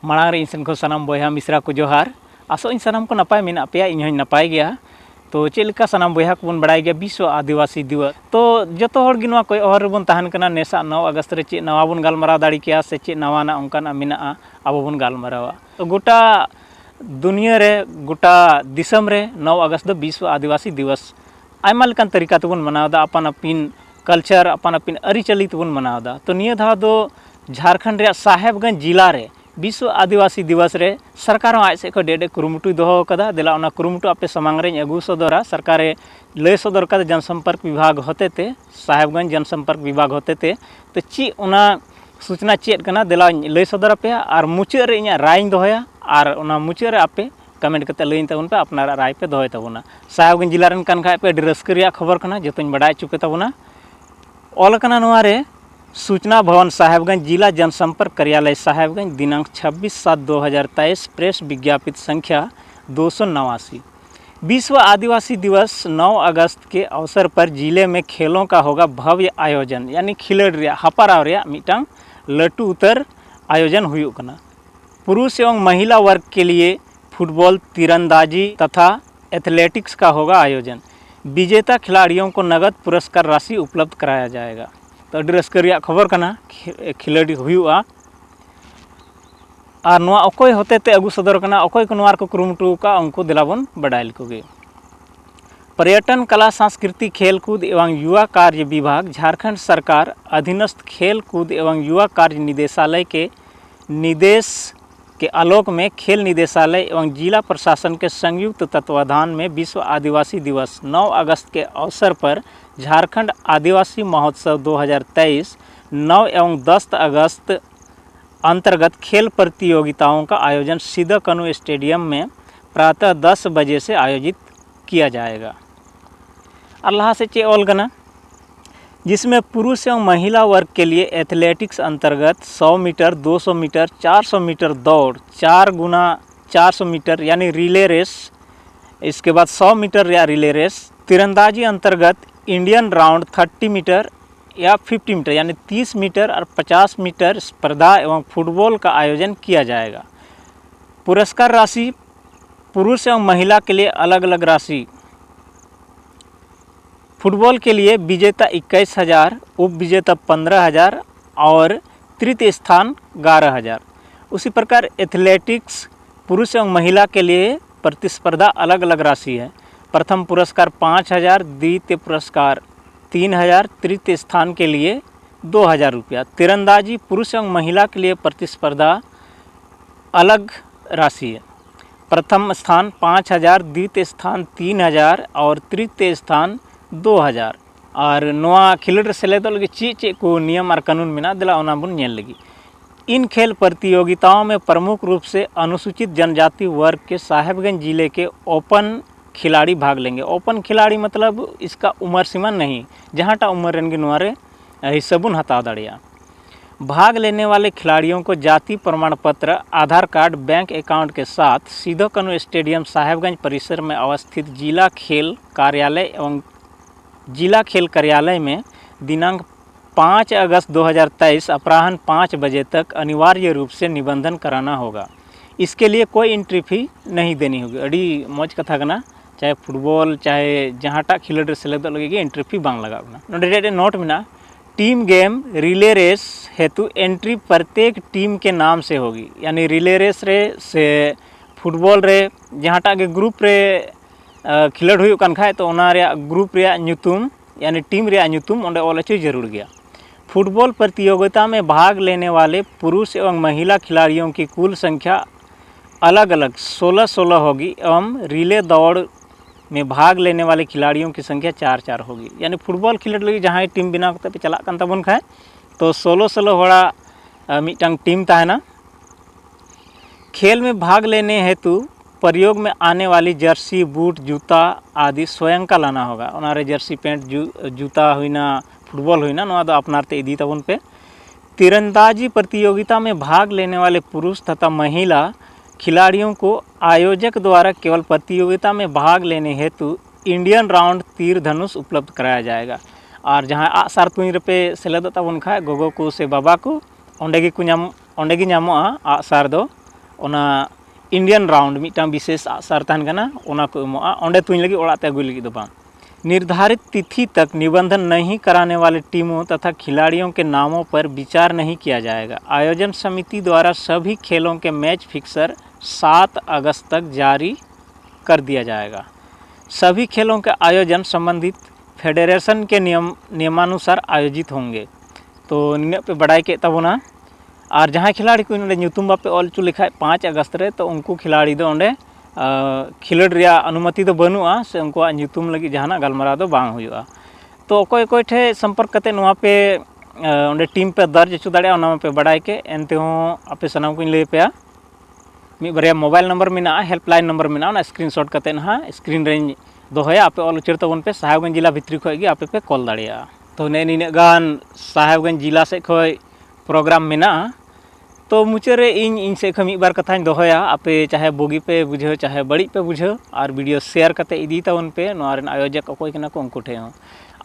मांग रे इन को सानाम बया मिश्रा को जोहार आसो इन सानाम को नपाय मेना पे इन हों नपाय गया तो चेलका सानाम बया को बन बड़ाय गया विश्व आदिवासी दिवस तो जतो हर गिनवा कोई और बन तहन कना नेसा 9 अगस्त रे चे नवा बन गालमाराव दाड़ी किया से चे नवाना उनकाना मेना अब बन गालमारावा तो गोटा दुनिया रे गोटा दिसम रे 9 अगस्त दो विश्व आदिवासी दिवस आयमा लेकान तरीका तबन मनावदा अपन अपिन कल्चर अपन अपिन अरिचली तबन मनावदा तो निया धाव दो झारखंड रे साहेबगंज जिला रे विश्व आदिवासी दिवस रे सरकार आज से डेडे कुरुमुटु दोहो कदा देला ओना कुरुमुटु आपे समांग रे अगु सदरा सरकारे लय सदर कदा जनसंपर्क विभाग होते ते साहेबगंज जनसंपर्क विभाग होते ते तो ची ओना सूचना चेत कना देला लय सदर पे और मुचाद रे इया राय दोहया और ओना मुचाद रे आपे कमेंट करते लइन तबन पे अपना राय पे दोहय तबना साहेबगंज जिला रन कान खाय पे रस्करिया खबर कना जतोñ बडाय चुके तबना ऑल कना नोआ रे सूचना भवन साहेबगंज जिला जनसंपर्क कार्यालय साहेबगंज दिनांक 26/7/2023 प्रेस विज्ञापित संख्या 289। विश्व आदिवासी दिवस 9 अगस्त के अवसर पर जिले में खेलों का होगा भव्य आयोजन यानी खिलड़ रे हपाराव रे मिटांग लटू उतर आयोजन हुई कना। पुरुष एवं महिला वर्ग के लिए फुटबॉल, तीरंदाजी तथा एथलेटिक्स का होगा आयोजन। विजेता खिलाड़ियों को नगद पुरस्कार राशि उपलब्ध कराया जाएगा। तो रस्करिया खबर कना खिलाड़ी हुआ और नोआ अकोय होते ते अगु सदर कना अकोय को नोआर को कुरुमुटु का उनको दिलाबन बडाइल कोगे। पर्यटन, कला, सांस्कृतिक, खेलकूद एवं युवा कार्य विभाग झारखंड सरकार अधीनस्थ खेल कूद एवं युवा कार्य निदेशालय के निर्देश के आलोक में खेल निदेशालय एवं जिला प्रशासन के संयुक्त तत्वाधान में विश्व आदिवासी दिवस 9 अगस्त के अवसर पर झारखंड आदिवासी महोत्सव 2023 9 एवं 10 अगस्त अंतर्गत खेल प्रतियोगिताओं का आयोजन सीधा कनु स्टेडियम में प्रातः 10 बजे से आयोजित किया जाएगा। अल्लाह से चे ओल गना जिसमें पुरुष एवं महिला वर्ग के लिए एथलेटिक्स अंतर्गत 100 मीटर, 200 मीटर, 400 मीटर दौड़, 4 गुना 400 मीटर यानी रिले रेस, इसके बाद 100 मीटर या रिले रेस, तीरंदाजी अंतर्गत इंडियन राउंड 30 मीटर या 50 मीटर यानी 30 मीटर और 50 मीटर स्पर्धा एवं फुटबॉल का आयोजन किया जाएगा। पुरस्कार राशि पुरुष एवं महिला के लिए अलग अलग राशि। फुटबॉल के लिए विजेता 21,000, उप विजेता 15,000 और तृतीय स्थान 11,000। उसी प्रकार एथलेटिक्स पुरुष एवं महिला के लिए प्रतिस्पर्धा अलग अलग राशि है। प्रथम पुरस्कार 5,000, द्वितीय पुरस्कार 3,000, तृतीय स्थान के लिए 2,000 रुपया। तीरंदाजी पुरुष एवं महिला के लिए प्रतिस्पर्धा अलग राशि है। प्रथम स्थान 5,000, द्वितीय स्थान 3,000 और तृतीय स्थान 2,000। और नोआ खिलड़ सेलेद लगे चे को नियम और कानून में दिला ओना बन नेल लगी। इन खेल प्रतियोगिताओं में प्रमुख रूप से अनुसूचित जनजाति वर्ग के साहेबगंज जिले के ओपन खिलाड़ी भाग लेंगे। ओपन खिलाड़ी मतलब इसका उम्र सीमा नहीं, जहाँ टा उम्र रेंगे नोरे हिस्सबुन हता दड़िया। भाग लेने वाले खिलाड़ियों को जाति प्रमाण पत्र, आधार कार्ड, बैंक अकाउंट के साथ सीधो कनु स्टेडियम साहेबगंज परिसर में अवस्थित जिला खेल कार्यालय में दिनांक 5 अगस्त 2023 अपराह्न 5 बजे तक अनिवार्य रूप से निबंधन कराना होगा। इसके लिए कोई एंट्री फी नहीं देनी होगी। अड़ी मौज कथा कना, चाहे फुटबॉल चाहे जहाँ टा खिलड़ सेलेद लगे एंट्री फी बांग लगावना। नोटे नोट में टीम गेम रिले रेस हेतु एंट्री प्रत्येक टीम के नाम से होगी। यानी रिले रेस रे से फुटबॉल रे जहाँ टा के ग्रुप रे खिलड़ हुई कान खाए तो ओना रे ग्रुप रे नुतुम यानी टीम रे नुतुम ओंडे ऑल अच्छी जरूर गया। फुटबॉल प्रतियोगिता में भाग लेने वाले पुरुष एवं महिला खिलाड़ियों की कुल संख्या अलग अलग 16-16 होगी एवं रिले दौड़ में भाग लेने वाले खिलाड़ियों की संख्या 4-4 होगी। यानी फुटबॉल खिलड़ लगी जहाँ टीम बिना पे चला कान तबन खाए तो 16-16 होड़ा मिटांग टीम ताहना। खेल में भाग लेने हेतु प्रयोग में आने वाली जर्सी, बूट, जूता आदि स्वयं का लाना होगा। उनारे जर्सी पैंट जूता हुईना फुटबॉल हुईना नोआ दो अपनाते इदी तबन पे। तीरंदाजी प्रतियोगिता में भाग लेने वाले पुरुष तथा महिला खिलाड़ियों को आयोजक द्वारा केवल प्रतियोगिता में भाग लेने हेतु इंडियन राउंड तीर धनुष उपलब्ध कराया जाएगा। और जहाँ आसार तुईर पे सेलेद तबन खाए गोगो को से बाबा को ओंडे गी न्यामोआ आसार दो ओना इंडियन राउंड मिटांग विशेष आसार तहन कना ओना को एमोआ ओंडे तुኝ लगी ओड़ा ते अगुई लगी दो बांग। निर्धारित तिथि तक निबंधन नहीं कराने वाले टीमों तथा खिलाड़ियों के नामों पर विचार नहीं किया जाएगा। आयोजन समिति द्वारा सभी खेलों के मैच फिक्सर 7 अगस्त तक जारी कर दिया जाएगा। सभी खेलों के आयोजन संबंधित फेडरेशन के नियमानुसार आयोजित होंगे। तो निने पे बड़ाई के तबोना और जहाँ खिलाड़ी को नोडे ᱧᱩᱛᱩᱢ बापे ऑल चु लिखा 5 अगस्त रे तो उनको खिलाड़ी दो ओंडे खिलड रिया अनुमति दो बनुआ से उनको ᱧᱩᱛᱩᱢ लगी जहाना गलमरा दो बांग हुआ। तो अकोय कोय ठे संपर्क कते नोआ पे ओंडे टीम पे दर्ज हचो दाड़े ओना पे बड़ाई के एनते हो आपे सनाम को लay पे मी बारिया मोबाइल नंबर मेना हेल्पलाइन नंबर मेना ओना स्क्रीनशॉट कते ना स्क्रीन रे दोहया आपे ऑल उचर तबन पे साहेबगंज जिला भित्री खय गे आपे पे कॉल दाड़िया। तो ने निने गान साहेबगंज जिला से खय प्रोग्राम मेना तो मुचारे इन से खमी बार कथा दोहया आपे चाहे बोगी पे बुझे चाहे बड़ी पे बुझे और वीडियो शेयर करते इदी तवन पे नोआरेन आयोजक अकोय कना को उनको ठे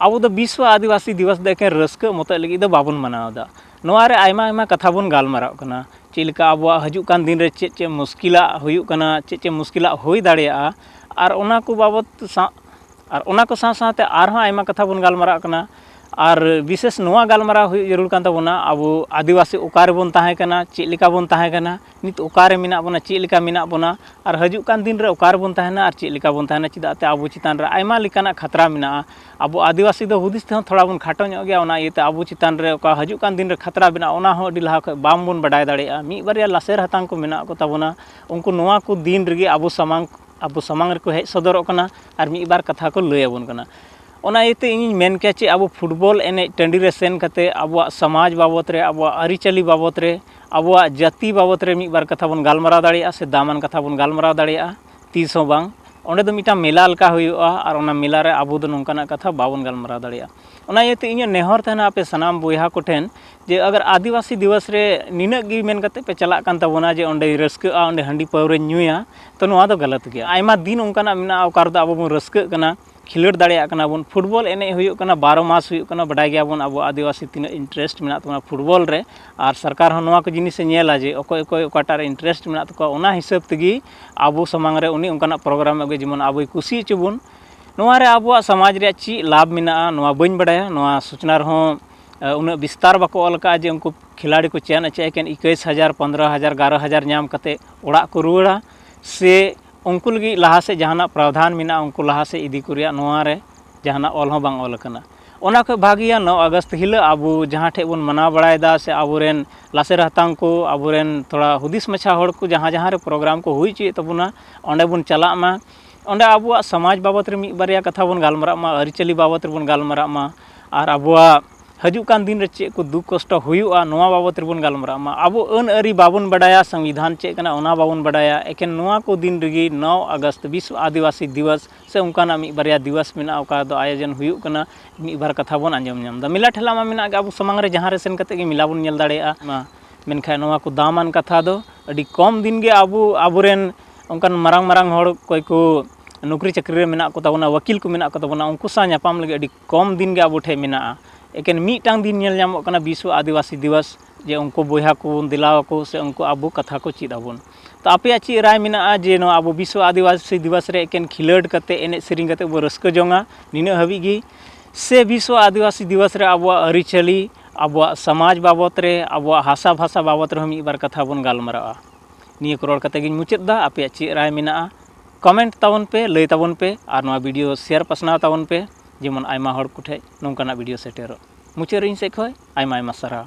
अब दो विश्व आदिवासी दिवस देखे रस्क मत लगी दो बाबन मनावदा। नोआरे आयमा आयमा कथा बन गालमाराव कना चेलका अब हजू कान दिन रे चे मुश्किला हुयु कना चे मुश्किला हुई दाड़िया और ओना को बाबत और ओना को साथ आरहा आयमा कथा बन गालमाराव कना और विशेष नोआ गालमाराव हुई जरूर कान तबोना अब आदिवासी ओकारे बन ताहे कना चेलेका बन ताहे कना नित ओकारे मिना बना चेलेका मिना बना और हजू कान दिन रे ओकारे बन ताहेना और चेलेका बन ताहेना चिदाते अब चितान रे आयमा लिकाना खतरा मिना अब आदिवासी दो हुदिस ते थोड़ा बन खाटो ᱧᱚᱜ गया ओना इते अब चितान रे ओका हजू कान दिन रे खतरा बिना ओना हो अडी लहा बाम बन बडाय दाड़ेया मी बारिया लासेर हतांग को मिना को तबोना उनको नोआ को दिन रेगे अब समांग रे को हेज सदरक कना और मी बार कथा को लय आबोन कना। ओना इते इन मेन के चे अब फुटबॉल एने टंडी रे सेन कते अब समाज बाबत रे अब अरिचली बाबत रे अब जाति बाबत रे मी बार कथा बन गालमाराव दाड़िया से दामान कथा बन गालमाराव दाड़िया तीस हो बांग ओंडे दो मिटा मेला लका हुयुआ और ओना मेला रे अब दो नोंकाना कथा बाबन गालमाराव दाड़िया। ओना इते इन नेहर तहना आपे सनाम बोयहा को ठेन जे अगर आदिवासी दिवस रे निनक गी मेन कते पे चला कान तबोना जे ओंडे रस्का ओंडे हंडी पावरे ᱧᱩᱭᱟ तो नोआ दो गलत गया। आयमा दिन ओंकाना मिना ओकार दो अब बन रस्का कना खिलड़ दाड़िया कना बन फुटबॉल एने हुयुक कना 12 मास हुयुक कना बडाय गया बन अब आदिवासी तीन इंटरेस्ट मेना तोना फुटबॉल रे और सरकार हो नोआ को जिनिस नेला जे अकोय अकोय ओकाटार इंटरेस्ट मेना तको ओना हिसाब तेगी अब समांग रे उनी ओंकाना प्रोग्राम अगे जेमन अब कुसी चबुन नोआ रे अब समाज रे ची लाभ मेना नोआ बइन बडाया नोआ सूचना रे हो उन विस्तार बाको ऑल का जे उनको खिलाड़ी को चयन अचे एकेन 21,000 15,000 11,000 नाम कते ओड़ा को रुवाड़ा से उनको लगी लहा से जहाना प्रावधान मिना उनको लहा से इदी कुरिया नोआ रे जहाना ऑल हो बांग ऑल कना ओना को भागिया 9 अगस्त हिल अब जहाँ ठे बन मना बड़ायदा से आबोरेन लासेर हतांग को आबोरेन थोड़ा हुदिस मछा होड़ को जहाँ जहाँ रे प्रोग्राम को हुई चे तबुना ओंडे बन चला मा ओंडे अब समाज बाबत रे मी बारिया कथा बन गालमारा मा अरिचली बाबत रे बन गालमारा मा और अब हजू कान दिन रे चे को दुख कष्ट हुयुआ नोआ बाबत रे बन गालमारा मा अब अन अरी बाबन बडाया संविधान चे कना ओना बाबन बडाया एकेन नोआ को दिन रेगी 9 अगस्त विश्व आदिवासी दिवस से उनकाना मी बारिया दिवस मेना ओका दो आयोजन हुयुक कना मी बार कथा बन आंजम ᱧᱟᱢ दा मिला ठेला मा मेना अब समांग रे जहाँ रे सेन कते गे मिला बन नेल दाड़ेया मा मेनखा नोआ को दामान कथा दो अडी कम दिन गे आबोरेन उनकान मारांग मारांग होड़ कोई को नौकरी चाकरी रे मेना को तबना वकील को मेना को तबना उनको सा ᱧᱟᱯᱟᱢ लगे अडी कम दिन गे अब ठे मेना एकेन मीटांग दिन नेल ᱧᱟᱢᱚᱜ कना विश्व आदिवासी दिवस जे उनको बोया को दिलाव को से उनको अब कथा को चीद आबोन। तो आपे ची राय मेना जे नो अब विश्व आदिवासी दिवस रे एकेन खिलड़ कते एने सेरिंग कते बो रस्क जोंगा निना हबी गी से विश्व आदिवासी दिवस रे अब अरिचली अब समाज बाबत रे अब हासा भाषा बाबत रे हम एक बार कथा बन गालमारा निया को रोड कते गिन मुचेद दा आपे ची राय मेना कमेंट तावन पे लय तावन पे और नोआ वीडियो शेयर पसनाव तावन पे जेमन आयमा हड़ कुठे नोंकाना वीडियो सेटेरो मुचाद इन से खय आयमा आयमा सारा।